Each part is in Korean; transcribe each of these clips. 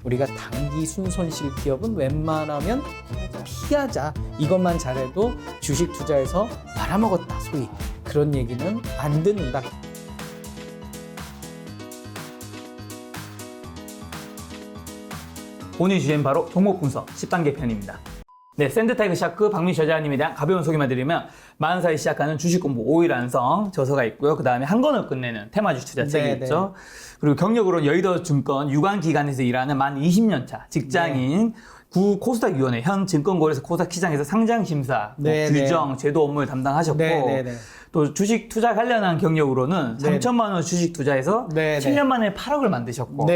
우리가 단기 순손실 기업은 웬만하면 피하자. 이것만 잘해도 주식 투자에서 말아먹었다 소위 그런 얘기는 안 듣는다. 오늘 주제는 바로 종목 분석 10단계 편입니다. 네, 샌드타이거 샤크 박민수 저자님에 대한 가벼운 소개만 드리면 40살에 시작하는 주식 공부 5일 완성 저서가 있고요. 그 다음에 한 권을 끝내는 테마주 투자 책이 있죠. 그리고 경력으로 여의도 증권 유관기관에서 일하는 만 20년 차 직장인 구 코스닥위원회 현 증권거래소 코스닥 시장에서 상장심사, 규정, 제도 업무를 담당하셨고 또 주식 투자 관련한 경력으로는 3천만 원 주식 투자해서 7년 만에 8억을 만드셨고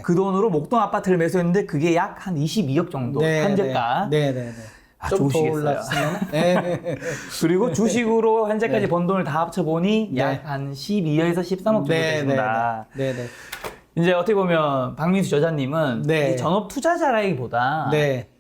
그 돈으로 목동 아파트를 매수했는데 그게 약 한 22억 정도 현재가 좀 더 올랐으면 그리고 주식으로 현재까지 번 돈을 다 합쳐보니 약 한 12억에서 13억 정도 되신다. 이제 어떻게 보면 박민수 저자님은 이 전업 투자자라기보다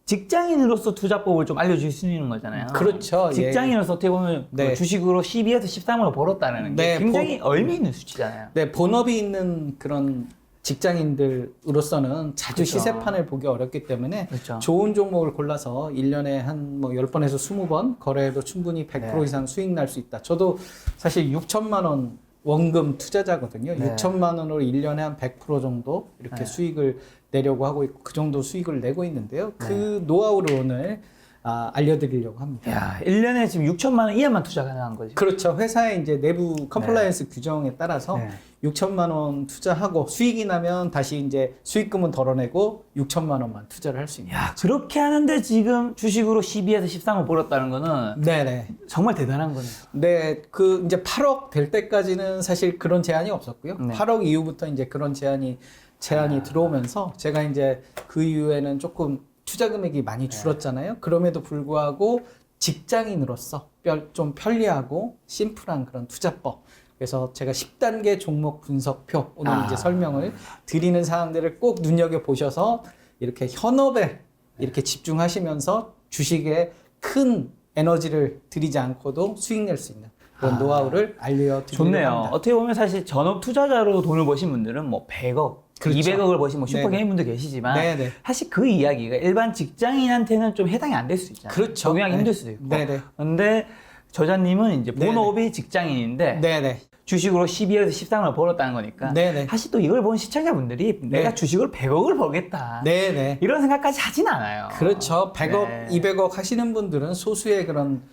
직장인으로서 투자법을 좀 알려줄 수 있는 거잖아요. 그렇죠. 직장인으로서 어떻게 보면 그 주식으로 12에서 13억을 벌었다는 게 굉장히 의미 있는 수치잖아요. 네, 본업이 있는 그런 직장인들으로서는 자주 시세판을 보기 어렵기 때문에 좋은 종목을 골라서 1년에 한 뭐 10번에서 20번 거래해도 충분히 100% 이상 수익 날 수 있다. 저도 사실 6천만 원 원금 투자자거든요. 6천만 원으로 1년에 한 100% 정도 이렇게 수익을 내려고 하고 있고 그 정도 수익을 내고 있는데요. 그 노하우를 오늘 알려드리려고 합니다. 야, 1년에 지금 6천만 원 이하만 투자 가능한 거지. 그렇죠. 회사의 이제 내부 컴플라이언스 규정에 따라서 6천만 원 투자하고 수익이 나면 다시 이제 수익금은 덜어내고 6천만 원만 투자를 할 수 있는. 야, 그렇게 하는데 지금 주식으로 12에서 13억 벌었다는 거는 정말 대단한 거네요. 네, 그 이제 8억 될 때까지는 사실 그런 제한이 없었고요. 8억 이후부터 이제 그런 제한이 들어오면서 제가 이제 그 이후에는 조금 투자 금액이 많이 줄었잖아요. 그럼에도 불구하고 직장인으로서 좀 편리하고 심플한 그런 투자법. 그래서 제가 10단계 종목 분석표 오늘 이제 설명을 드리는 사항들을 꼭 눈여겨 보셔서 이렇게 현업에 이렇게 집중하시면서 주식에 큰 에너지를 들이지 않고도 수익 낼 수 있는 그런 노하우를 알려드리려고 좋네요. 합니다. 어떻게 보면 사실 전업 투자자로 돈을 버신 분들은 뭐 100억, 200억을 버신 뭐 슈퍼 개인분도 계시지만 사실 그 이야기가 일반 직장인한테는 좀 해당이 안 될 수 있잖아요. 그렇죠. 적용하기 힘들 수도 있고. 그런데 저자님은 이제 본업이 직장인인데 주식으로 12에서 13을 벌었다는 거니까 사실 또 이걸 본 시청자분들이 내가 주식으로 100억을 벌겠다 이런 생각까지 하진 않아요. 그렇죠. 100억, 200억 하시는 분들은 소수의 그런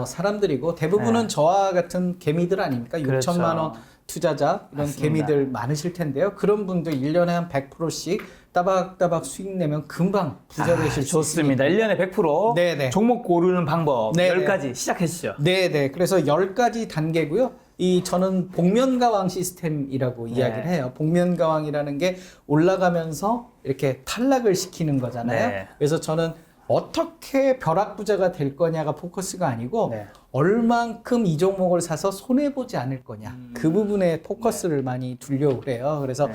사람들이고 대부분은 저와 같은 개미들 아닙니까? 6천만 원 투자자 이런 개미들 많으실 텐데요. 그런 분들 1년에 한 100%씩 따박따박 수익 내면 금방 부자 되실 수 좋습니다. 있습니다. 1년에 100% 종목 고르는 방법 10가지 시작하시죠. 그래서 10가지 단계고요. 저는 복면가왕 시스템이라고 이야기를 해요. 복면가왕이라는 게 올라가면서 이렇게 탈락을 시키는 거잖아요. 그래서 저는 어떻게 벼락부자가 될 거냐가 포커스가 아니고 얼만큼 이 종목을 사서 손해보지 않을 거냐 그 부분에 포커스를 많이 두려고 그래요. 그래서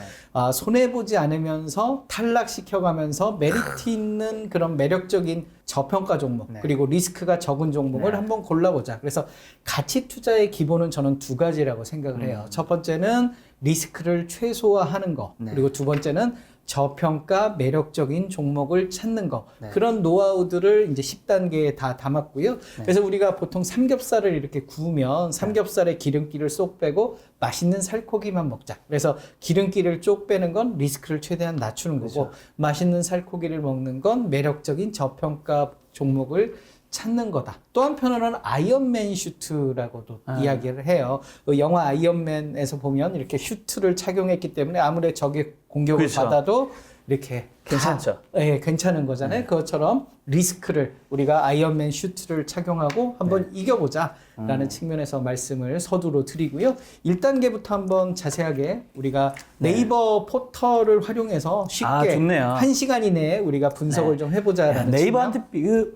손해보지 않으면서 탈락시켜가면서 메리트 있는 그런 매력적인 저평가 종목 그리고 리스크가 적은 종목을 한번 골라보자. 그래서 가치 투자의 기본은 저는 두 가지라고 생각을 해요. 첫 번째는 리스크를 최소화하는 거 그리고 두 번째는 저평가 매력적인 종목을 찾는 거 그런 노하우들을 이제 10단계에 다 담았고요. 그래서 우리가 보통 삼겹살을 이렇게 구우면 삼겹살에 기름기를 쏙 빼고 맛있는 살코기만 먹자. 그래서 기름기를 쪽 빼는 건 리스크를 최대한 낮추는 거고 맛있는 살코기를 먹는 건 매력적인 저평가 종목을 찾는 거다. 또 한편으로는 아이언맨 슈트라고도 이야기를 해요. 그 영화 아이언맨에서 보면 이렇게 슈트를 착용했기 때문에 아무리 적의 공격을 받아도 이렇게 괜찮죠. 괜찮은 거잖아요. 그것처럼 리스크를 우리가 아이언맨 슈트를 착용하고 한번 이겨보자라는 측면에서 말씀을 서두로 드리고요. 1단계부터 한번 자세하게 우리가 네이버 포털을 활용해서 쉽게 1시간 이내에 우리가 분석을 좀 해보자라는 네이버한테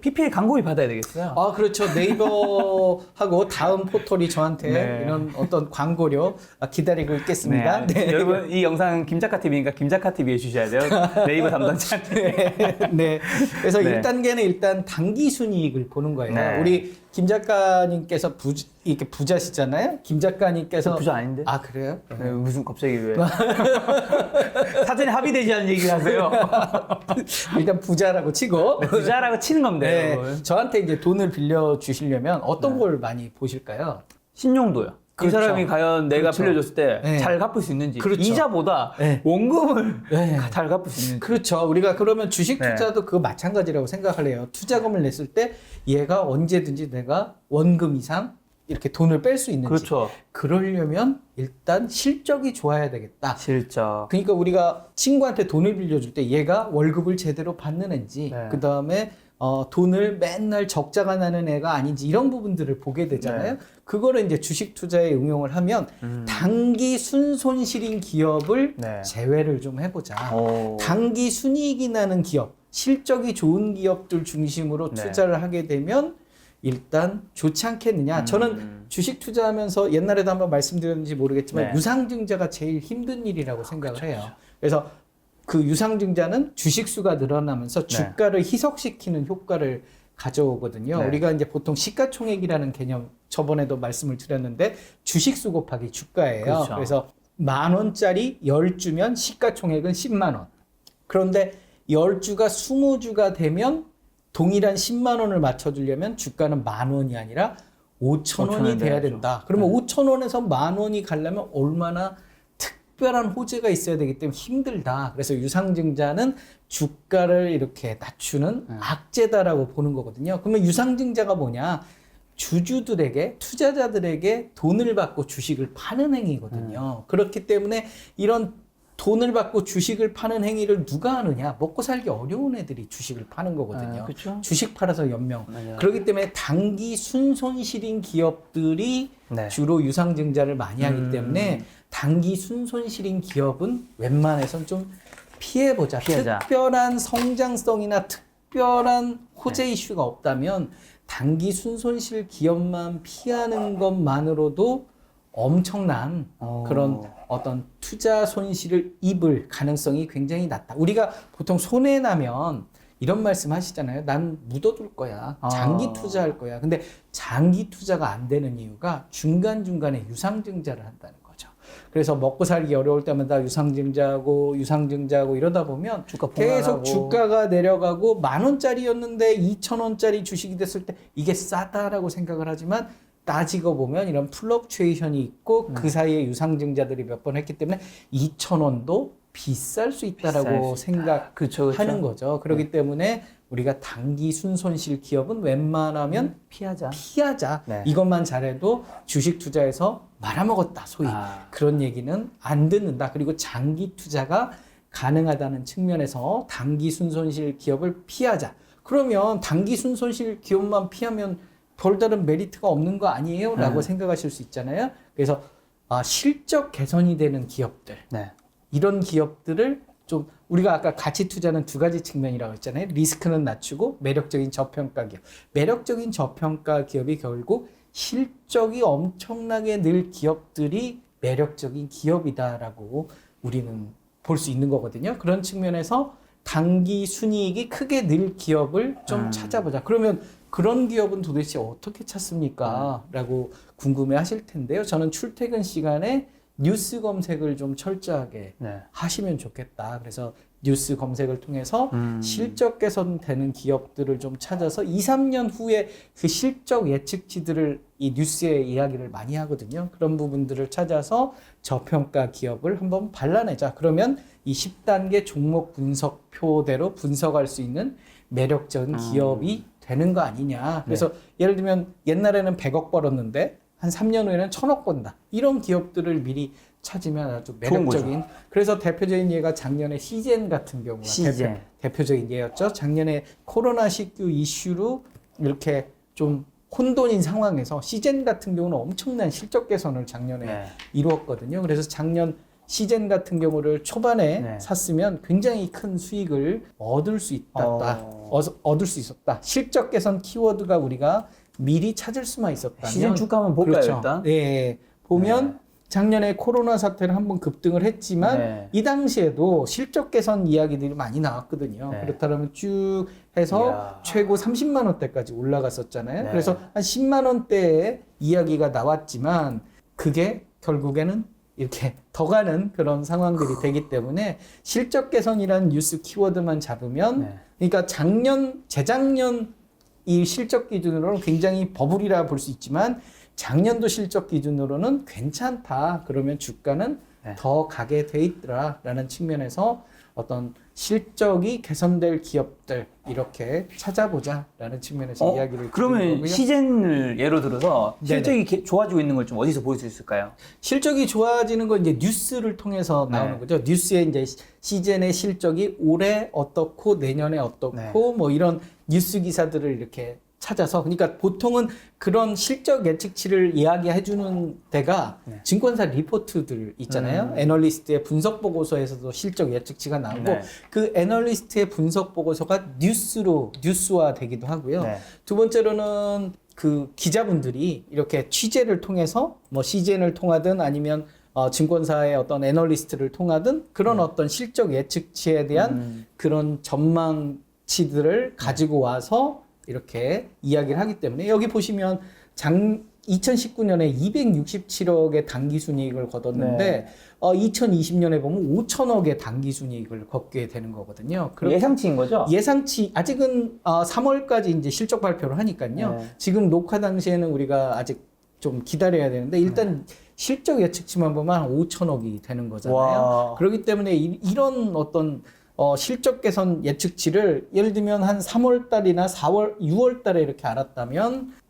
PPL 광고비 받아야 되겠어요. 그렇죠. 네이버하고 다음 포털이 저한테 이런 어떤 광고료 기다리고 있겠습니다. 여러분 이 영상 김작가TV니까 김작가TV에 주셔야 돼요. 네이버 담당자. 네. 네. 그래서 네. 1단계는 일단 단기 순이익을 보는 거예요. 네. 우리 김 작가님께서 이렇게 부자시잖아요. 김 작가님께서 부자 아닌데? 아, 그래요? 네, 무슨 갑자기 왜? 사전에 합의되지 않은 얘기를 하세요. 일단 부자라고 치고 부자라고 치는 겁니다. 네, 여러분. 저한테 이제 돈을 빌려 주시려면 어떤 걸 많이 보실까요? 신용도요. 그 그렇죠. 사람이 과연 내가 그렇죠. 빌려줬을 때 네. 잘 갚을 수 있는지, 그렇죠. 이자보다 네. 원금을 네. 잘 갚을 수 있는지. 그렇죠. 우리가 그러면 주식 네. 투자도 그거 마찬가지라고 생각을 해요. 투자금을 냈을 때 얘가 언제든지 내가 원금 이상 이렇게 돈을 뺄 수 있는지. 그렇죠. 그러려면 일단 실적이 좋아야 되겠다. 실적. 그러니까 우리가 친구한테 돈을 빌려줄 때 얘가 월급을 제대로 받는 애인지, 네. 그 다음에 돈을 맨날 적자가 나는 애가 아닌지 이런 부분들을 보게 되잖아요. 네. 그거를 이제 주식 투자에 응용을 하면 단기 순손실인 기업을 네. 제외를 좀 해보자. 오. 단기 순이익이 나는 기업, 실적이 좋은 기업들 중심으로 네. 투자를 하게 되면 일단 좋지 않겠느냐. 저는 주식 투자하면서 옛날에도 한번 말씀드렸는지 모르겠지만 네. 유상증자가 제일 힘든 일이라고 생각을 해요. 그래서 그 유상증자는 주식수가 늘어나면서 주가를 희석시키는 효과를 가져오거든요. 네. 우리가 이제 보통 시가총액이라는 개념 저번에도 말씀을 드렸는데 주식수 곱하기 주가예요. 그렇죠. 그래서 10,000원짜리 10주면 시가총액은 10만 원. 그런데 10주가 20주가 되면 동일한 10만 원을 맞춰주려면 주가는 10,000원이 아니라 5,000원이 돼야 된다. 그러면 5,000원에서 10,000원이 가려면 얼마나 특별한 호재가 있어야 되기 때문에 힘들다. 그래서 유상증자는 주가를 이렇게 낮추는 악재다라고 보는 거거든요. 그러면 유상증자가 뭐냐? 주주들에게, 투자자들에게 돈을 받고 주식을 파는 행위거든요. 그렇기 때문에 이런 돈을 받고 주식을 파는 행위를 누가 하느냐? 먹고 살기 어려운 애들이 주식을 파는 거거든요. 그렇죠. 주식 팔아서 연명. 맞아요. 그렇기 때문에 단기 순손실인 기업들이 네. 주로 유상증자를 많이 하기 때문에 단기 순손실인 기업은 웬만해선 좀 피해보자. 피하자. 특별한 성장성이나 특별한 호재 이슈가 없다면 단기 순손실 기업만 피하는 것만으로도 엄청난 그런 어떤 투자 손실을 입을 가능성이 굉장히 낮다. 우리가 보통 손해 나면 이런 말씀 하시잖아요. 난 묻어둘 거야. 장기 투자할 거야. 근데 장기 투자가 안 되는 이유가 중간중간에 유상증자를 한다는 거죠. 그래서 먹고 살기 어려울 때마다 유상증자하고 이러다 보면 주가 계속 폭락하고. 주가가 내려가고 10,000원짜리였는데 2,000원짜리 주식이 됐을 때 이게 싸다라고 생각을 하지만 따지고 보면 이런 플럭추에이션이 있고 그 사이에 유상증자들이 몇 번 했기 때문에 2,000원도 비쌀 수 있다라고 생각하는 거죠. 그렇기 때문에 우리가 단기 순손실 기업은 웬만하면 피하자. 네. 이것만 잘해도 주식 투자에서 말아먹었다 소위 그런 얘기는 안 듣는다. 그리고 장기 투자가 가능하다는 측면에서 단기 순손실 기업을 피하자. 그러면 단기 순손실 기업만 피하면 별다른 메리트가 없는 거 아니에요? 라고 생각하실 수 있잖아요. 그래서 실적 개선이 되는 기업들, 네. 이런 기업들을 좀 우리가 아까 가치 투자는 두 가지 측면이라고 했잖아요. 리스크는 낮추고 매력적인 저평가 기업. 매력적인 저평가 기업이 결국 실적이 엄청나게 늘 기업들이 매력적인 기업이다라고 우리는 볼 수 있는 거거든요. 그런 측면에서 단기 순이익이 크게 늘 기업을 좀 찾아보자. 그러면 그런 기업은 도대체 어떻게 찾습니까? 라고 궁금해 하실 텐데요. 저는 출퇴근 시간에 뉴스 검색을 좀 철저하게 하시면 좋겠다. 그래서 뉴스 검색을 통해서 실적 개선되는 기업들을 좀 찾아서 2, 3년 후에 그 실적 예측치들을 이 뉴스에 이야기를 많이 하거든요. 그런 부분들을 찾아서 저평가 기업을 한번 발라내자. 그러면 이 10단계 종목 분석표대로 분석할 수 있는 매력적인 기업이 되는 거 아니냐. 그래서 예를 들면 옛날에는 100억 벌었는데 한 3년 후에는 1,000억 번다. 이런 기업들을 미리 찾으면 아주 매력적인. 그래서 대표적인 예가 작년에 시젠 같은 경우가 대표적인 예였죠. 작년에 코로나19 이슈로 이렇게 좀 혼돈인 상황에서 시젠 같은 경우는 엄청난 실적 개선을 작년에 이루었거든요. 그래서 작년 시젠 같은 경우를 초반에 샀으면 굉장히 큰 수익을 얻을 수 있었다. 실적 개선 키워드가 우리가 미리 찾을 수만 있었다면 시즌 주가 한번 볼까요, 그렇죠. 일단? 네. 보면 작년에 코로나 사태로 한번 급등을 했지만 네. 이 당시에도 실적 개선 이야기들이 많이 나왔거든요. 네. 그렇다면 쭉 해서 이야. 최고 30만 원대까지 올라갔었잖아요. 네. 그래서 한 10만 원대의 이야기가 나왔지만 그게 결국에는 이렇게 더 가는 그런 상황들이 되기 때문에 실적 개선이라는 뉴스 키워드만 잡으면 네. 그러니까 재작년 이 실적 기준으로는 굉장히 버블이라 볼 수 있지만 작년도 실적 기준으로는 괜찮다. 그러면 주가는 네. 더 가게 돼 있더라라는 측면에서 어떤 실적이 개선될 기업들 이렇게 찾아보자라는 측면에서 이야기를 그러면 드리는 거고요. 시젠을 예로 들어서 네네. 실적이 좋아지고 있는 걸 좀 어디서 볼 수 있을까요? 실적이 좋아지는 건 이제 뉴스를 통해서 나오는 네. 거죠. 뉴스에 이제 시젠의 실적이 올해 어떻고 내년에 어떻고 네. 뭐 이런 뉴스 기사들을 이렇게 찾아서 그러니까 보통은 그런 실적 예측치를 이야기해 주는 데가 네. 증권사 리포트들 있잖아요. 애널리스트의 분석 보고서에서도 실적 예측치가 나오고 네. 그 애널리스트의 분석 보고서가 뉴스화 되기도 하고요. 네. 두 번째로는 그 기자분들이 이렇게 취재를 통해서 뭐 CGN을 통하든 아니면 증권사의 어떤 애널리스트를 통하든 그런 어떤 실적 예측치에 대한 그런 전망치들을 가지고 와서 이렇게 이야기를 하기 때문에 여기 보시면 2019년에 267억의 당기순이익을 거뒀는데 네. 2020년에 보면 5천억의 당기순이익을 걷게 되는 거거든요. 예상치인 거죠? 예상치 아직은 3월까지 이제 실적 발표를 하니까요. 네. 지금 녹화 당시에는 우리가 아직 좀 기다려야 되는데 일단 실적 예측치만 보면 한 5천억이 되는 거잖아요. 와. 그렇기 때문에 이런 어떤 실적 개선 예측치를 예를 들면 한 3월 달이나 4월, 6월 달에 이렇게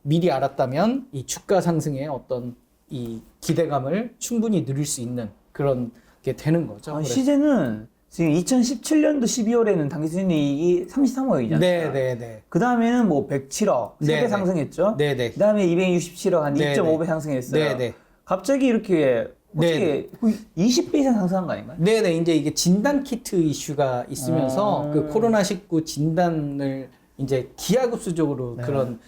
미리 알았다면 이 주가 상승의 어떤 이 기대감을 충분히 누릴 수 있는 그런 게 되는 거죠. 그래서 시제는 지금 2017년도 12월에는 당기순이익이 33억이잖아요. 네. 그 다음에는 뭐 107억, 3배 네네. 상승했죠. 네네. 그 다음에 267억, 한 네네. 2.5배 상승했어요. 네네. 갑자기 이렇게 어떻게 20배 이상 상승한 거 아닌가요? 네네. 이제 이게 진단 키트 이슈가 있으면서 그 코로나19 진단을 이제 기하급수적으로 네. 그런,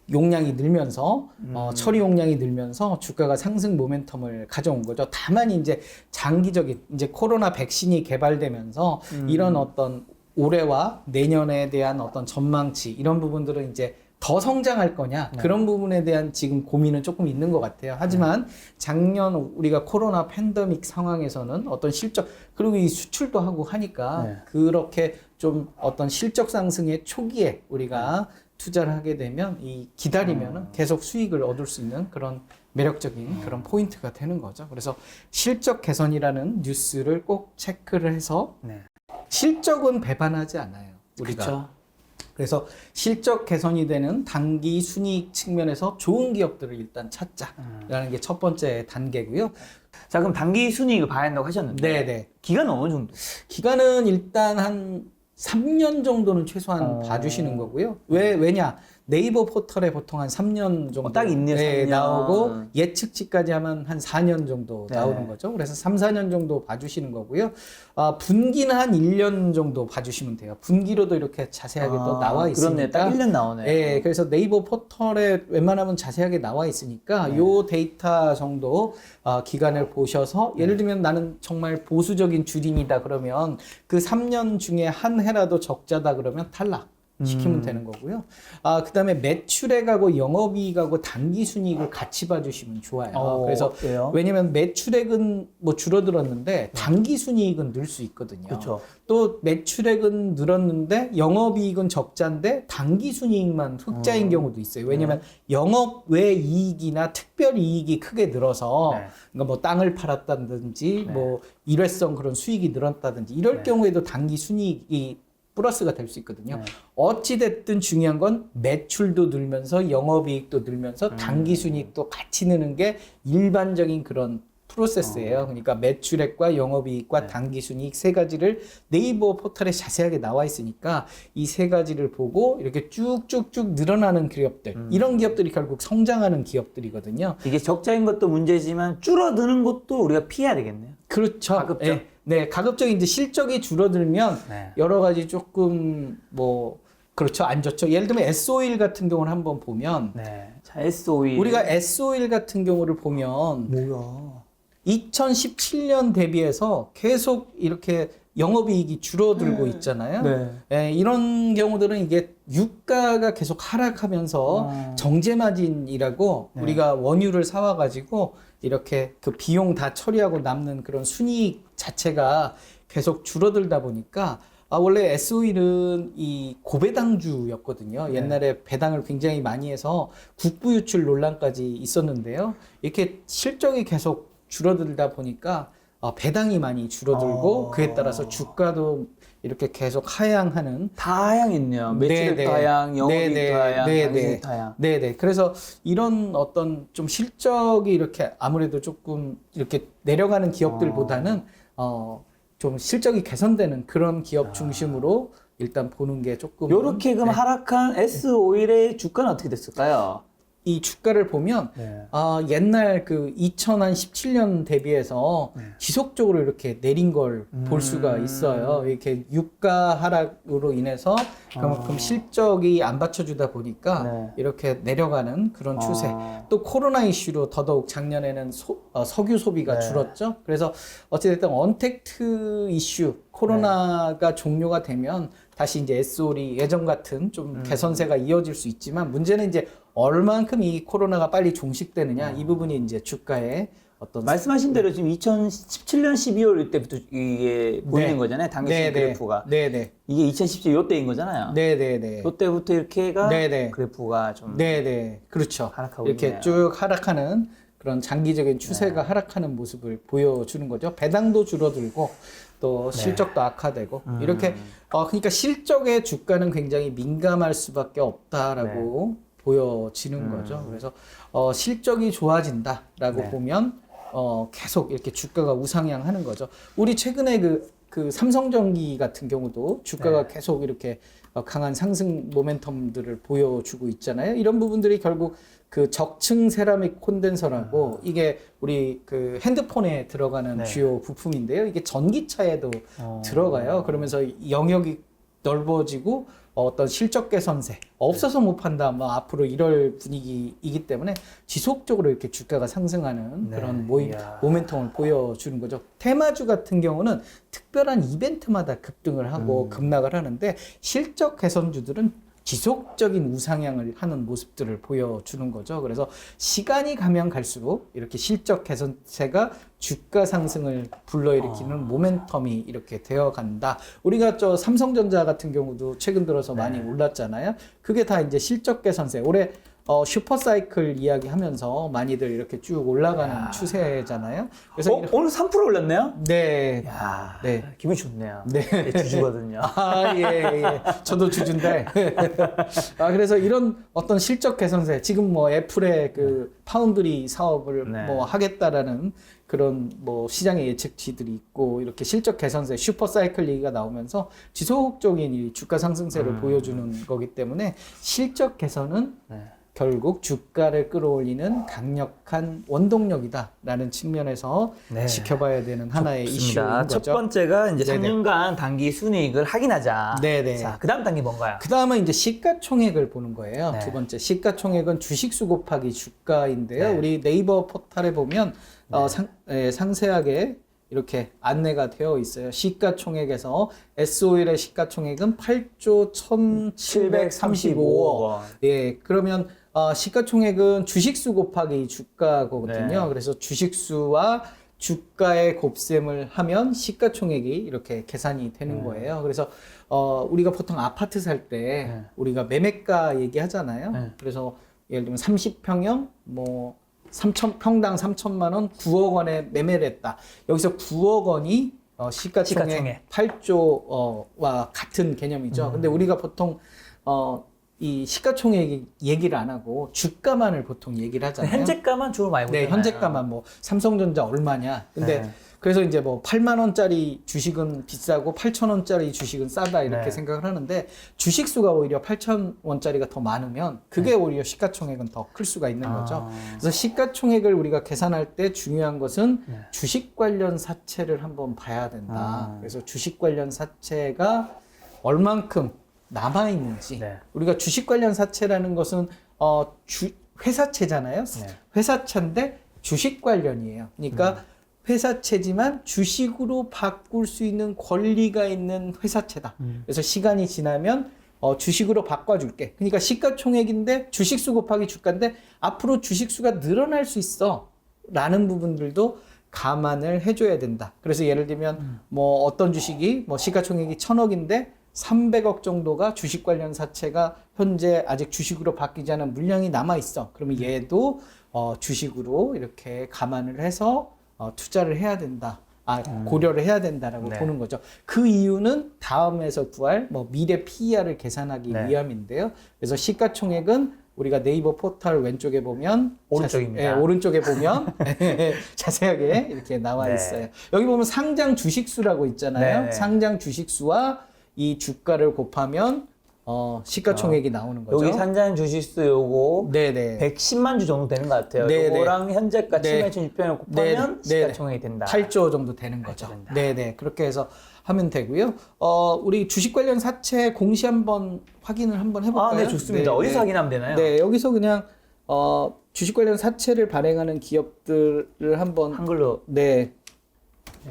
용량이 늘면서, 처리 용량이 늘면서 주가가 상승 모멘텀을 가져온 거죠. 다만 이제 장기적인, 이제 코로나 백신이 개발되면서 이런 어떤 올해와 내년에 대한 어떤 전망치, 이런 부분들은 이제 더 성장할 거냐 그런 부분에 대한 지금 고민은 조금 있는 것 같아요. 하지만 작년 우리가 코로나 팬데믹 상황에서는 어떤 실적 그리고 이 수출도 하고 하니까 그렇게 좀 어떤 실적 상승의 초기에 우리가 투자를 하게 되면 이 기다리면은 계속 수익을 얻을 수 있는 그런 매력적인 그런 포인트가 되는 거죠. 그래서 실적 개선이라는 뉴스를 꼭 체크를 해서 실적은 배반하지 않아요. 우리가. 그쵸. 그래서 실적 개선이 되는 단기 순이익 측면에서 좋은 기업들을 일단 찾자라는 게 첫 번째 단계고요. 자, 그럼 단기 순이익을 봐야 한다고 하셨는데 네네. 기간은 어느 정도? 기간은 일단 한 3년 정도는 최소한 봐주시는 거고요. 왜냐? 네이버 포털에 보통 한 3년 정도 딱 있네요, 3년. 나오고 예측치까지 하면 한 4년 정도 네. 나오는 거죠. 그래서 3, 4년 정도 봐주시는 거고요. 분기는 한 1년 정도 봐주시면 돼요. 분기로도 이렇게 자세하게 또 나와 있으니까. 그렇네. 딱 1년 나오네. 네, 그래서 네이버 포털에 웬만하면 자세하게 나와 있으니까 요 데이터 정도 기간을 보셔서 예를 들면 나는 정말 보수적인 주린이다 그러면 그 3년 중에 한 해라도 적자다 그러면 탈락. 시키면 되는 거고요. 그 다음에 매출액하고 영업이익하고 단기순이익을 같이 봐주시면 좋아요. 그래서 왜요? 왜냐면 매출액은 뭐 줄어들었는데 단기순이익은 늘 수 있거든요. 그쵸. 또 매출액은 늘었는데 영업이익은 적자인데 단기순이익만 흑자인 경우도 있어요. 왜냐면 영업 외 이익이나 특별이익이 크게 늘어서 그러니까 뭐 땅을 팔았다든지 뭐 일회성 그런 수익이 늘었다든지 이럴 경우에도 단기순이익이 플러스가 될 수 있거든요. 어찌됐든 중요한 건 매출도 늘면서 영업이익도 늘면서 당기순이익도 같이 느는 게 일반적인 그런 프로세스예요. 그러니까 매출액과 영업이익과 당기순이익 세 가지를 네이버 포털에 자세하게 나와 있으니까 이 세 가지를 보고 이렇게 쭉쭉쭉 늘어나는 기업들 이런 기업들이 결국 성장하는 기업들이거든요. 이게 적자인 것도 문제지만 줄어드는 것도 우리가 피해야 되겠네요. 그렇죠. 가급적. 네, 가급적 이제 실적이 줄어들면 여러 가지 조금 뭐 그렇죠 안 좋죠. 예를 들면 S-오일 같은 경우는 한번 보면 S-오일. 우리가 S-오일 같은 경우를 보면 뭐야? 2017년 대비해서 계속 이렇게 영업이익이 줄어들고 있잖아요. 네. 예, 이런 경우들은 이게 유가가 계속 하락하면서 정제마진이라고 네. 우리가 원유를 사와가지고 이렇게 그 비용 다 처리하고 남는 그런 순이익 자체가 계속 줄어들다 보니까 원래 S-오일은 이 고배당주였거든요. 옛날에 배당을 굉장히 많이 해서 국부 유출 논란까지 있었는데요. 이렇게 실적이 계속 줄어들다 보니까 배당이 많이 줄어들고 그에 따라서 주가도 이렇게 계속 하향하는 다 하향했네요. 매출액도 하향, 영업이익도 하향, 당기순이익도 하향. 네네. 그래서 이런 어떤 좀 실적이 이렇게 아무래도 조금 이렇게 내려가는 기업들보다는 좀 실적이 개선되는 그런 기업 중심으로 일단 보는 게 조금 요렇게 그럼 하락한 S-오일의 주가는 어떻게 됐을까요? 이 주가를 보면 네. 옛날 그 2017년 대비해서 지속적으로 이렇게 내린 걸 볼 수가 있어요. 이렇게 유가 하락으로 인해서 그만큼 실적이 안 받쳐주다 보니까 네. 이렇게 내려가는 그런 추세. 또 코로나 이슈로 더더욱 작년에는 석유 소비가 줄었죠. 그래서 어찌됐든 언택트 이슈, 코로나가 종료가 되면 다시 이제 S-오일이 예전 같은 좀 개선세가 이어질 수 있지만 문제는 이제 얼만큼 이 코로나가 빨리 종식되느냐 이 부분이 이제 주가에 어떤 말씀하신 대로 지금 2017년 12월 이때부터 이게 보이는 거잖아요. 당기순 그래프가. 네네. 이게 2017 요때인 거잖아요. 네네네. 요때부터 이렇게가 네네. 그래프가 좀 네네. 그렇죠. 하락하고 이렇게 있네요. 쭉 하락하는 그런 장기적인 추세가 하락하는 모습을 보여주는 거죠. 배당도 줄어들고 또 실적도 악화되고 이렇게 그러니까 실적의 주가는 굉장히 민감할 수밖에 없다라고 보여지는 거죠. 그래서 실적이 좋아진다라고 보면 계속 이렇게 주가가 우상향하는 거죠. 우리 최근에 그 삼성전기 같은 경우도 주가가 계속 이렇게 강한 상승 모멘텀들을 보여주고 있잖아요. 이런 부분들이 결국 그 적층 세라믹 콘덴서라고 이게 우리 그 핸드폰에 들어가는 주요 부품인데요. 이게 전기차에도 들어가요. 그러면서 영역이 넓어지고 어떤 실적 개선세 없어서 못 판다 뭐 앞으로 이럴 분위기이기 때문에 지속적으로 이렇게 주가가 상승하는 그런 모멘텀을 보여주는 거죠. 테마주 같은 경우는 특별한 이벤트마다 급등을 하고 급락을 하는데 실적 개선주들은 지속적인 우상향을 하는 모습들을 보여주는 거죠. 그래서 시간이 가면 갈수록 이렇게 실적 개선세가 주가 상승을 불러일으키는 모멘텀이 이렇게 되어 간다. 우리가 저 삼성전자 같은 경우도 최근 들어서 많이 올랐잖아요. 그게 다 이제 실적 개선세. 올해 슈퍼사이클 이야기하면서 많이들 이렇게 쭉 올라가는 추세잖아요. 그래서 오늘 3% 올랐네요? 네. 야, 네. 기분이 좋네요. 네. 주주거든요. 예. 저도 주주인데. 그래서 이런 어떤 실적 개선세, 지금 뭐 애플의 그 파운드리 사업을 뭐 하겠다라는 그런 뭐 시장의 예측치들이 있고 이렇게 실적 개선세, 슈퍼사이클 얘기가 나오면서 지속적인 이 주가 상승세를 보여주는 거기 때문에 실적 개선은 결국 주가를 끌어올리는 강력한 원동력이다라는 측면에서 지켜봐야 되는 하나의 이슈인 거죠. 첫 번째가 이제 3년간 단기 순이익을 확인하자. 네네. 자, 그다음 단계 뭔가요? 그 다음은 이제 시가총액을 보는 거예요. 두 번째 시가총액은 주식수 곱하기 주가인데요. 우리 네이버 포털에 보면 상세하게 이렇게 안내가 되어 있어요. 시가총액에서 S-오일의 시가총액은 8조 1,735억. 원. 예, 그러면 시가총액은 주식수 곱하기 주가거든요. 그래서 주식수와 주가의 곱셈을 하면 시가총액이 이렇게 계산이 되는 거예요. 그래서 우리가 보통 아파트 살 때 우리가 매매가 얘기하잖아요. 그래서 예를 들면 30평형 뭐 평당 3천만 원, 9억 원에 매매를 했다. 여기서 9억 원이 시가총액 8조와 같은 개념이죠. 근데 우리가 보통 이 시가총액 얘기를 안 하고 주가만을 보통 얘기를 하잖아요. 현재가만 주로 많이 보잖아요. 네, 현재가만 뭐 삼성전자 얼마냐. 근데 그래서 이제 뭐 8만 원짜리 주식은 비싸고 8천 원짜리 주식은 싸다 이렇게 생각을 하는데 주식수가 오히려 8천 원짜리가 더 많으면 그게 오히려 시가총액은 더 클 수가 있는 거죠. 그래서 시가총액을 우리가 계산할 때 중요한 것은 주식 관련 사채를 한번 봐야 된다. 그래서 주식 관련 사채가 얼만큼 남아 있는지. 우리가 주식 관련 사채라는 것은 회사채잖아요. 네. 회사채인데 주식 관련이에요. 그러니까 회사채지만 주식으로 바꿀 수 있는 권리가 있는 회사채다. 그래서 시간이 지나면 주식으로 바꿔줄게. 그러니까 시가총액인데 주식수 곱하기 주가인데 앞으로 주식수가 늘어날 수 있어. 라는 부분들도 감안을 해줘야 된다. 그래서 예를 들면 뭐 어떤 주식이 뭐 시가총액이 1,000억인데 300억 정도가 주식 관련 사채가 현재 아직 주식으로 바뀌지 않은 물량이 남아 있어. 그러면 얘도 주식으로 이렇게 감안을 해서 투자를 해야 된다. 고려를 해야 된다라고 네. 보는 거죠. 그 이유는 다음에서 구할 뭐 미래 PER을 계산하기 네. 위함인데요. 그래서 시가총액은 우리가 네이버 포털 왼쪽에 보면 오른쪽입니다. 오른쪽에 보면 자세하게 이렇게 나와 네. 있어요. 여기 보면 상장 주식수라고 있잖아요. 네. 상장 주식수와 이 주가를 곱하면 시가총액이 나오는 거죠. 여기 산자인 주식수 요거 네네. 110만 주 정도 되는 것 같아요. 네, 요거랑 현재가 네. 7,600원을 곱하면 네, 네. 시가총액이 된다. 8조 정도 되는 거죠. 된다. 네네. 그렇게 해서 하면 되고요. 우리 주식 관련 사채 공시 한번 확인을 한번 해볼까요? 네, 좋습니다. 네, 어디서 네. 확인하면 되나요? 네, 여기서 그냥 주식 관련 사채를 발행하는 기업들을 한번 한글로 네,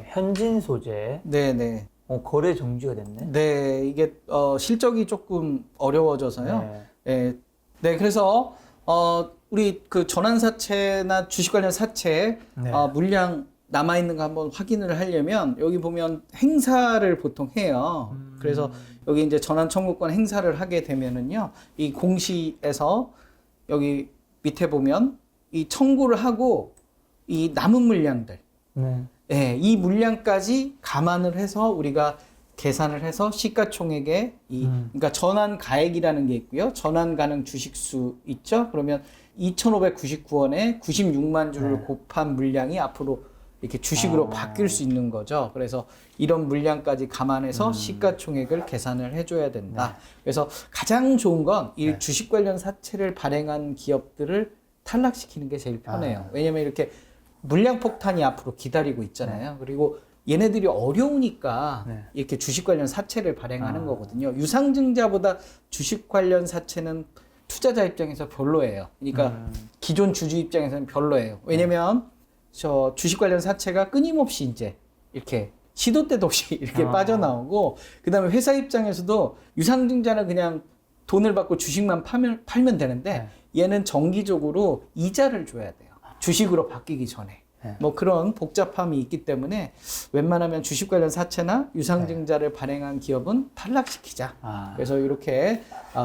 현진 소재 네. 거래 정지가 됐네. 네, 이게 실적이 조금 어려워져서요. 네. 네, 그래서 우리 그 전환사채나 주식 관련 사채 네. 물량 남아 있는 거 한번 확인을 하려면 여기 보면 행사를 보통 해요. 그래서 여기 이제 전환 청구권 행사를 하게 되면은요, 이 공시에서 여기 밑에 보면 이 청구를 하고 이 남은 물량들, 네. 예, 이 물량까지 감안을 해서 우리가 계산을 해서 시가총액의 그러니까 전환 가액이라는 게 있고요. 전환 가능 주식수 있죠. 그러면 2,599원에 96만 주를 곱한 물량이 앞으로 이렇게 주식으로 바뀔 수 있는 거죠. 그래서 이런 물량까지 감안해서 시가총액을 계산을 해줘야 된다. 그래서 가장 좋은 건 이 주식 관련 사채를 발행한 기업들을 탈락시키는 게 제일 편해요. 왜냐면 이렇게 물량 폭탄이 앞으로 기다리고 있잖아요. 그리고 얘네들이 어려우니까 이렇게 주식 관련 사채를 발행하는 거거든요. 유상증자보다 주식 관련 사채는 투자자 입장에서 별로예요. 그러니까 기존 주주 입장에서는 별로예요. 왜냐면 저 주식 관련 사채가 끊임없이 이제 이렇게 시도 때도 없이 이렇게 빠져나오고, 그 다음에 회사 입장에서도 유상증자는 그냥 돈을 받고 주식만 팔면 되는데 얘는 정기적으로 이자를 줘야 돼요. 주식으로 바뀌기 전에. 뭐 그런 복잡함이 있기 때문에 웬만하면 주식 관련 사채나 유상증자를 발행한 기업은 탈락시키자. 그래서 이렇게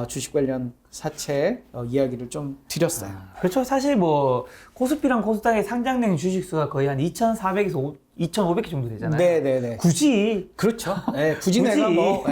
주식 관련 사채 이야기를 좀 드렸어요. 그렇죠. 사실 뭐 코스피랑 코스닥에 상장된 주식수가 거의 한 2,400에서 2,500개 정도 되잖아요. 네네네. 굳이 그렇죠. 네, 굳이 내가 뭐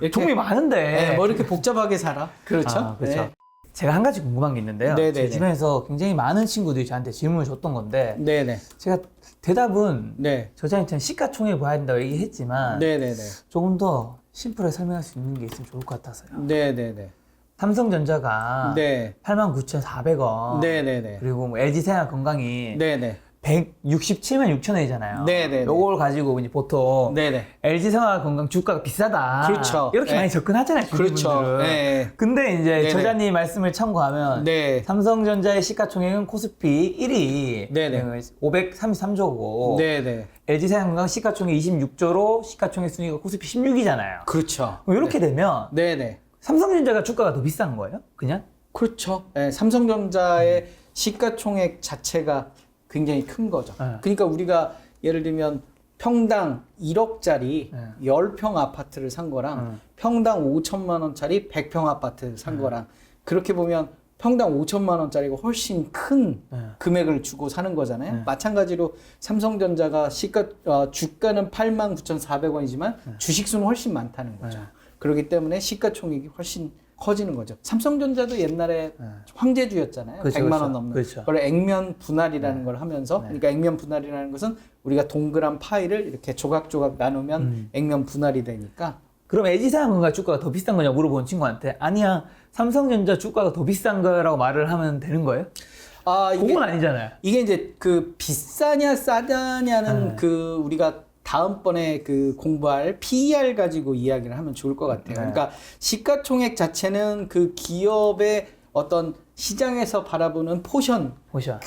이렇게 종이 많은데 뭐 이렇게 복잡하게 살아. 그렇죠. 그렇죠. 네. 제가 한 가지 궁금한 게 있는데요. 네네네. 제 주변에서 굉장히 많은 친구들이 저한테 질문을 줬던 건데 네네. 제가 대답은 네. 저자한테는 시가총액 봐야 된다고 얘기했지만 네네네. 조금 더 심플하게 설명할 수 있는 게 있으면 좋을 것 같아서요. 네네네. 삼성전자가 네. 89,400원 네네네. 그리고 뭐 LG생활건강이 네네. 167만 6천원이잖아요. 네네네. 요걸 가지고 이제 보통 네네. LG생활건강 주가가 비싸다. 그렇죠. 이렇게 네. 많이 접근하잖아요. 그렇죠. 주주분들은. 네. 근데 이제 네네. 저자님 말씀을 참고하면 네. 삼성전자의 시가총액은 코스피 1위 네네. 533조고 네네. LG생활건강 시가총액 26조로 시가총액 순위가 코스피 16위잖아요. 그렇죠. 이렇게 되면 네네. 삼성전자가 주가가 더 비싼 거예요? 그냥? 그렇죠. 네, 삼성전자의 시가총액 자체가 굉장히 큰 거죠. 네. 그러니까 우리가 예를 들면 평당 1억짜리 네. 10평 아파트를 산 거랑 평당 5천만 원짜리 100평 아파트를 산 거랑 그렇게 보면 평당 5천만 원짜리가 훨씬 큰 금액을 주고 사는 거잖아요. 마찬가지로 삼성전자가 주가는 89,400원이지만 주식수는 훨씬 많다는 거죠. 그렇기 때문에 시가총액이 훨씬 커지는 거죠. 삼성전자도 옛날에 황제주였잖아요. 그렇죠, 100만 원 그렇죠. 넘는. 그렇죠. 그걸 액면 분할이라는 걸 하면서, 그러니까 액면 분할이라는 것은 우리가 동그란 파이를 이렇게 조각조각 나누면 액면 분할이 되니까. 그럼 LG생활건강 주가가 더 비싼 거냐 물어본 친구한테 아니야 삼성전자 주가가 더 비싼 거라고 말을 하면 되는 거예요? 그건 아니잖아요. 이게 이제 그 비싸냐 싸다냐는 그 우리가 다음번에 그 공부할 PER 가지고 이야기를 하면 좋을 것 같아요. 그러니까 시가총액 자체는 그 기업의 어떤 시장에서 바라보는 포션 보셔.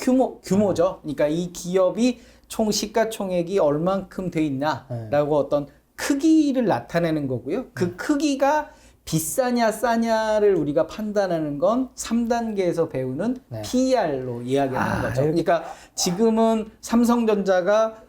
규모죠. 그러니까 이 기업이 총 시가총액이 얼만큼 돼 있나라고 어떤 크기를 나타내는 거고요. 그 크기가 비싸냐 싸냐를 우리가 판단하는 건 3단계에서 배우는 네. PER로 이야기하는 거죠. 이렇게. 그러니까 지금은 삼성전자가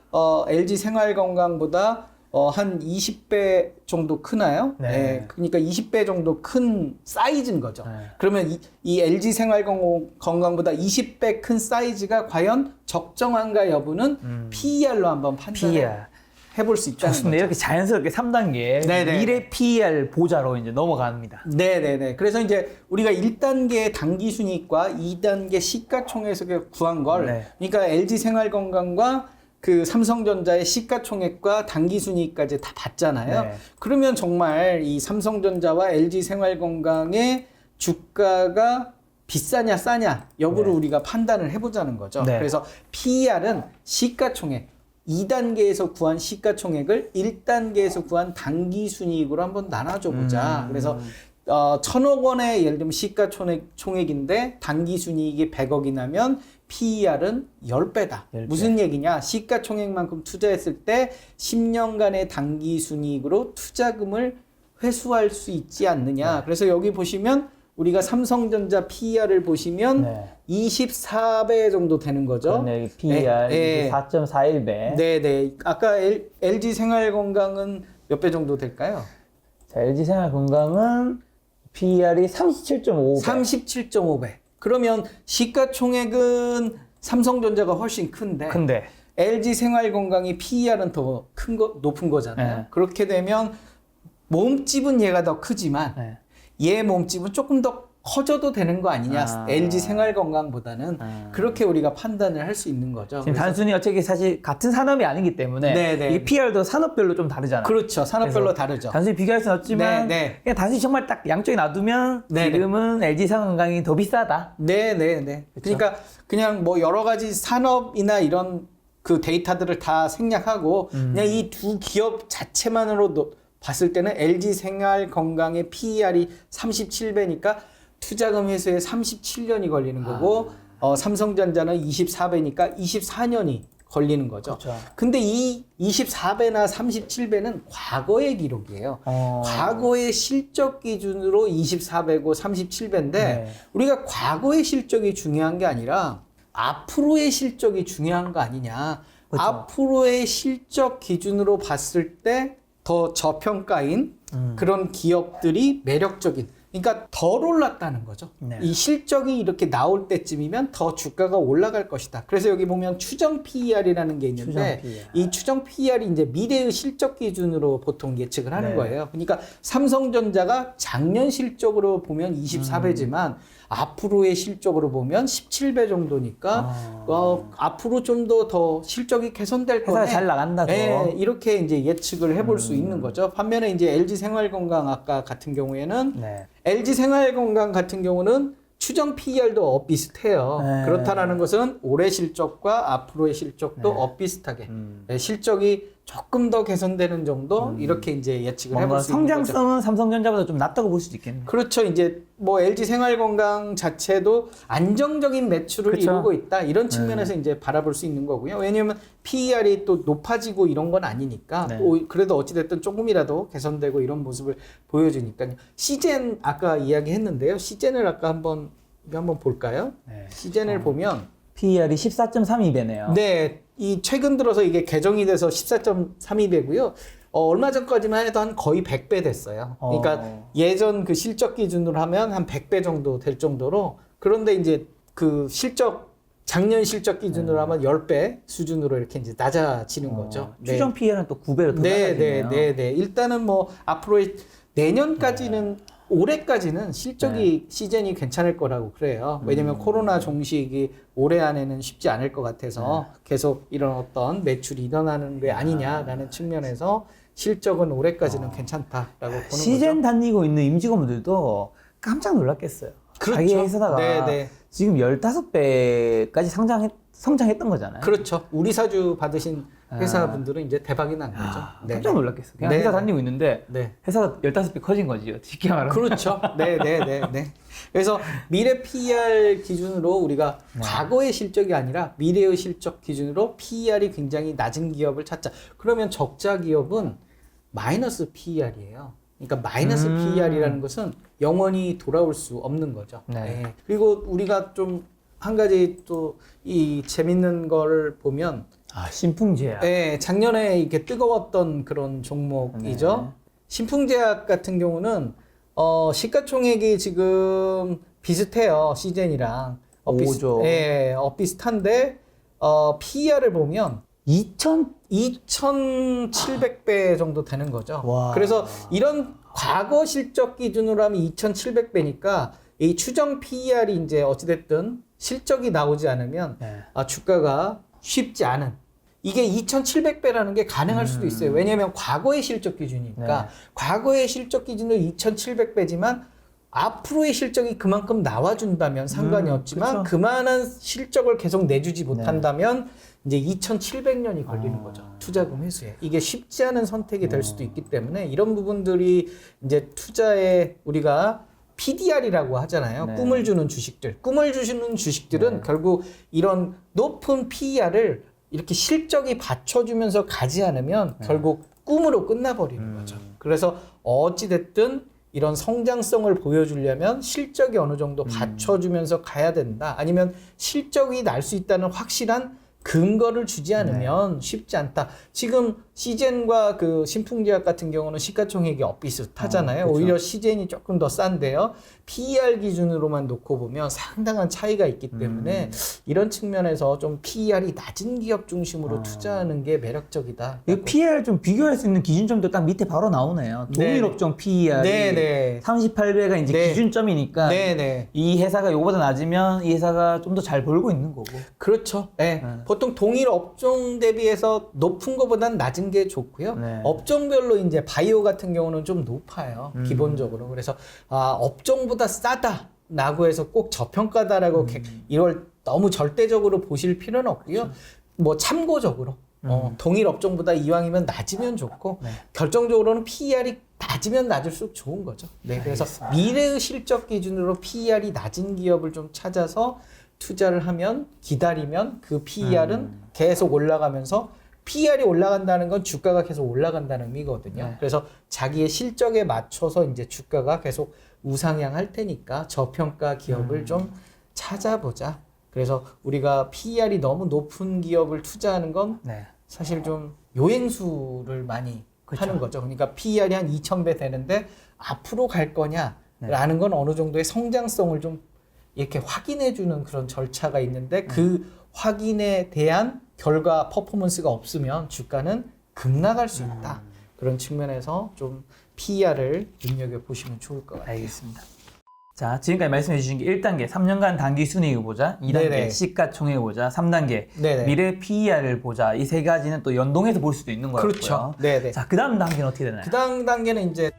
LG 생활건강보다 한 20배 정도 크나요? 네. 네. 그러니까 20배 정도 큰 사이즈인 거죠. 네. 그러면 이 LG 생활건강보다 20배 큰 사이즈가 과연 적정한가 여부는 PER로 한번 PER. 해볼 수 있다는 좋습니다. 거죠. 이렇게 자연스럽게 3단계 네네. 미래 PER 보자로 이제 넘어갑니다. 네네네. 그래서 이제 우리가 1단계 당기순이익과 2단계 시가총액에서 구한 걸, 네. 그러니까 LG 생활건강과 그 삼성전자의 시가총액과 당기순이익까지 다 봤잖아요. 네. 그러면 정말 이 삼성전자와 LG 생활건강의 주가가 비싸냐 싸냐 여부를 네. 우리가 판단을 해보자는 거죠. 네. 그래서 PER은 시가총액, 2단계에서 구한 시가총액을 1단계에서 구한 당기순이익으로 한번 나눠줘 보자. 그래서 1,000억 원의 예를 들면 시가총액인데 당기순이익이 100억이 나면 PER은 10배다. 10배. 무슨 얘기냐? 시가총액만큼 투자했을 때 10년간의 당기순이익으로 투자금을 회수할 수 있지 않느냐. 네. 그래서 여기 보시면 우리가 삼성전자 PER을 보시면 네. 24배 정도 되는 거죠. 그런데 PER 네. 4.41배. 네네. 아까 LG 생활건강은 몇 배 정도 될까요? 자, LG 생활건강은 PER이 37.5배. 37.5배. 그러면 시가총액은 삼성전자가 훨씬 큰데 큰데. LG 생활건강이 PER은 더 높은 거잖아요. 네. 그렇게 되면 몸집은 얘가 더 크지만 네. 얘 몸집은 조금 더 커져도 되는 거 아니냐. 아. LG 생활건강보다는 아. 그렇게 우리가 판단을 할 수 있는 거죠. 지금 그래서 단순히 어차피 사실 같은 산업이 아니기 때문에 네네. 이게 PER도 산업별로 좀 다르잖아요. 그렇죠. 산업별로 그래서 다르죠. 단순히 비교할 수는 없지만 네. 그냥 단순히 정말 딱 양쪽에 놔두면 네네. 지금은 LG 생활건강이 더 비싸다. 네네네. 그러니까 그냥 뭐 여러 가지 산업이나 이런 그 데이터들을 다 생략하고 그냥 이 두 기업 자체만으로 봤을 때는 LG 생활건강의 PER이 37배니까 투자금 회수에 37년이 걸리는 거고 삼성전자는 24배니까 24년이 걸리는 거죠. 그렇죠. 근데 이 24배나 37배는 과거의 기록이에요. 과거의 실적 기준으로 24배고 37배인데 네. 우리가 과거의 실적이 중요한 게 아니라 앞으로의 실적이 중요한 거 아니냐. 그렇죠. 앞으로의 실적 기준으로 봤을 때 더 저평가인 그런 기업들이 매력적인, 그러니까 덜 올랐다는 거죠. 네. 이 실적이 이렇게 나올 때쯤이면 더 주가가 올라갈 것이다. 그래서 여기 보면 추정 PER이라는 게 있는데 추정 PER. 이 추정 PER이 이제 미래의 실적 기준으로 보통 예측을 하는 네. 거예요. 그러니까 삼성전자가 작년 실적으로 보면 24배지만 앞으로의 실적으로 보면 17배 정도니까 앞으로 좀 더 실적이 개선될 회사가 거네. 잘 나간다. 더. 네, 이렇게 이제 예측을 해볼 수 있는 거죠. 반면에 이제 LG 생활건강 아까 같은 경우에는 네. LG 생활건강 같은 경우는 추정 PER도 엇비슷해요. 네. 그렇다는 것은 올해 실적과 앞으로의 실적도 엇비슷하게 네, 실적이 조금 더 개선되는 정도 이렇게 이제 예측을 뭔가 해볼 수 있는 거죠. 성장성은 삼성전자보다 좀 낮다고 볼 수도 있겠네요. 그렇죠. 이제 뭐 LG 생활건강 자체도 안정적인 매출을 그쵸. 이루고 있다. 이런 측면에서 이제 바라볼 수 있는 거고요. 왜냐하면 PER이 또 높아지고 이런 건 아니니까 네. 그래도 어찌됐든 조금이라도 개선되고 이런 모습을 보여주니까요. 시젠 아까 이야기했는데요. 시젠을 아까 한번 볼까요? 네. 시젠을 보면 PER이 14.32배네요. 네, 이 최근 들어서 이게 개정이 돼서 14.32배고요. 얼마 전까지만 해도 한 거의 100배 됐어요. 그러니까 예전 그 실적 기준으로 하면 한 100배 정도 될 정도로, 그런데 이제 그 작년 실적 기준으로 하면 10배 수준으로 이렇게 이제 낮아지는 거죠. 추정 PER은 또 9배로 더 낮아지네요. 네. 일단은 뭐 앞으로의 내년까지는 올해까지는 실적이 시즌이 괜찮을 거라고 그래요. 왜냐면 코로나 종식이 올해 안에는 쉽지 않을 것 같아서 계속 이런 어떤 매출이 일어나는 게 아니냐라는 측면에서 실적은 올해까지는 괜찮다라고 보는 거죠. 시즌 다니고 있는 임직원분들도 깜짝 놀랐겠어요. 그렇죠. 자기 회사다가 네. 지금 15배까지 성장했던 거잖아요. 그렇죠. 우리 사주 받으신 회사분들은 이제 대박이 난 거죠. 네. 깜짝 놀랐겠어요. 그냥 네. 회사 다니고 있는데 네. 회사가 15배 커진 거지. 쉽게 말하면. 그렇죠. 네. 그래서 미래 PER 기준으로 우리가 과거의 실적이 아니라 미래의 실적 기준으로 PER이 굉장히 낮은 기업을 찾자. 그러면 적자 기업은 마이너스 PER이에요. 그러니까 마이너스 PER이라는 것은 영원히 돌아올 수 없는 거죠. 네. 네. 그리고 우리가 좀 한 가지 또 이 재밌는 걸 보면 신풍제약. 네, 작년에 이렇게 뜨거웠던 그런 종목이죠. 네. 신풍제약 같은 경우는 시가총액이 지금 비슷해요. 시젠이랑. 오죠. 예, 비슷한데 PER을 보면 2,700배 정도 되는 거죠. 와. 그래서 이런 과거 실적 기준으로 하면 2,700배니까 이 추정 PER이 이제 어찌됐든 실적이 나오지 않으면 네. 주가가 쉽지 않은 이게 2,700배라는 게 가능할 수도 있어요. 왜냐하면 과거의 실적 기준이니까 네. 과거의 실적 기준으로 2,700배지만 앞으로의 실적이 그만큼 나와준다면 상관이 없지만 그쵸. 그만한 실적을 계속 내주지 못한다면 이제 2,700년이 걸리는 거죠. 투자금 회수에. 이게 쉽지 않은 선택이 될 수도 있기 때문에 이런 부분들이 이제 투자에 우리가 PDR이라고 하잖아요. 네. 꿈을 주는 주식들. 꿈을 주시는 주식들은 결국 이런 높은 PER을 이렇게 실적이 받쳐주면서 가지 않으면 결국 꿈으로 끝나버리는 거죠. 그래서 어찌됐든 이런 성장성을 보여주려면 실적이 어느 정도 받쳐주면서 가야 된다. 아니면 실적이 날 수 있다는 확실한 근거를 주지 않으면 쉽지 않다. 지금 시젠과 그 신풍제약 같은 경우는 시가총액이 비슷하잖아요. 그렇죠. 오히려 시젠이 조금 더 싼데요. PER 기준으로만 놓고 보면 상당한 차이가 있기 때문에 이런 측면에서 좀 PER이 낮은 기업 중심으로 투자하는 게 매력적이다. 이 PER 좀 비교할 수 있는 기준점도 딱 밑에 바로 나오네요. 동일업종 PER이 네네. 38배가 이제 네. 기준점이니까 네네. 이 회사가 요거보다 낮으면 이 회사가 좀 더 잘 벌고 있는 거고. 그렇죠. 네. 보통 동일 업종 대비해서 높은 것보다는 낮은 게 좋고요. 네. 업종별로 이제 바이오 같은 경우는 좀 높아요. 기본적으로. 그래서 업종보다 싸다라고 해서 꼭 저평가다라고 이걸 너무 절대적으로 보실 필요는 없고요. 뭐 참고적으로 동일 업종보다 이왕이면 낮으면 좋고 결정적으로는 PER이 낮으면 낮을수록 좋은 거죠. 네, 그래서 미래의 실적 기준으로 PER이 낮은 기업을 좀 찾아서 투자를 하면 기다리면 그 PER은 계속 올라가면서 PER이 올라간다는 건 주가가 계속 올라간다는 의미거든요. 네. 그래서 자기의 실적에 맞춰서 이제 주가가 계속 우상향할 테니까 저평가 기업을 좀 찾아보자. 그래서 우리가 PER이 너무 높은 기업을 투자하는 건 네. 사실 좀 요행수를 많이 그쵸. 하는 거죠. 그러니까 PER이 한 2,000배 되는데 앞으로 갈 거냐라는 건 어느 정도의 성장성을 좀 이렇게 확인해 주는 그런 절차가 있는데 그 확인에 대한 결과 퍼포먼스가 없으면 주가는 급락할 수 있다. 그런 측면에서 좀 PER을 눈여겨보시면 좋을 것 같아요. 알겠습니다. 자, 지금까지 말씀해 주신 게 1단계 3년간 단기 순이익을 보자, 2단계 네네. 시가총액을 보자, 3단계 네네. 미래 PER을 보자. 이 세 가지는 또 연동해서 볼 수도 있는 거였고요. 그렇죠. 네네. 자, 그 다음 단계는 어떻게 되나요? 그 다음 단계는 이제